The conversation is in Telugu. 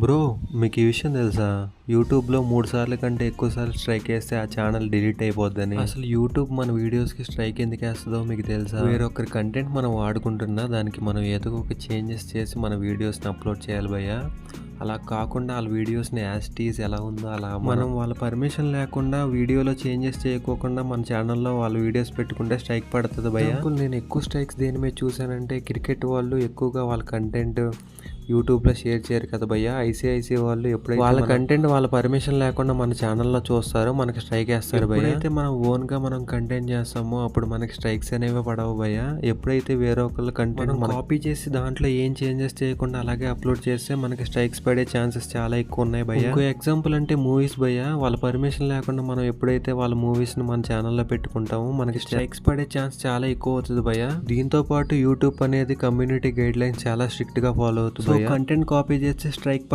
బ్రో, మీకు ఈ విషయం తెలుసా? యూట్యూబ్లో 3 సార్లు కంటే ఎక్కువ సార్లు స్ట్రైక్ వేస్తే ఆ ఛానల్ డిలీట్ అయిపోద్దని. అసలు యూట్యూబ్ మన వీడియోస్కి స్ట్రైక్ ఎందుకు వేస్తుందో మీకు తెలుసా? వేరొకరి కంటెంట్ మనం వాడుకుంటున్నా దానికి మనం ఏదో ఒక చేంజెస్ చేసి మన వీడియోస్ని అప్లోడ్ చేయాలి భయ్యా. అలా కాకుండా వాళ్ళ వీడియోస్ని యాజ్ టీజ్ ఎలా ఉందో అలా మనం వాళ్ళ పర్మిషన్ లేకుండా వీడియోలో చేంజెస్ చేయకోకుండా మన ఛానల్లో వాళ్ళ వీడియోస్ పెట్టుకుంటే స్ట్రైక్ పడుతుంది భయ్యా. నేను ఎక్కువ స్ట్రైక్స్ దేని మీద చూసానంటే, క్రికెట్ వాళ్ళు ఎక్కువగా వాళ్ళ కంటెంట్ యూట్యూబ్లో షేర్ చేయరు కదా భయ్య. ఐసీఐసీ వాళ్ళు ఎప్పుడైతే వాళ్ళ కంటెంట్ వాళ్ళ పర్మిషన్ లేకుండా మన ఛానల్లో చూస్తారో మనకి స్ట్రైక్ వేస్తారు భయ్య. ఎప్పుడైతే మనం ఓన్గా మనం కంటెంట్ చేస్తామో అప్పుడు మనకి స్ట్రైక్స్ అనేవి పడవు భయ్య. ఎప్పుడైతే వేరే ఒకళ్ళు కంటెంట్ మనం కాపీ చేసి దాంట్లో ఏం చేంజెస్ చేయకుండా అలాగే అప్లోడ్ చేస్తే మనకి స్ట్రైక్స్ పడే ఛాన్సెస్ చాలా ఎక్కువ ఉన్నాయి భయ్య. ఇంకో ఎగ్జాంపుల్ అంటే మూవీస్ భయ్య. వాళ్ళ పర్మిషన్ లేకుండా మనం ఎప్పుడైతే వాళ్ళ మూవీస్ని మన ఛానల్లో పెట్టుకుంటామో మనకి స్ట్రైక్స్ పడే ఛాన్స్ చాలా ఎక్కువ అవుతుంది భయ్య. దీంతో పాటు యూట్యూబ్ అనేది కమ్యూనిటీ గైడ్ లైన్స్ చాలా స్ట్రిక్ట్ గా ఫాలో అవుతుంది. కంటెంట్ కాపీ చేస్తే స్ట్రైక్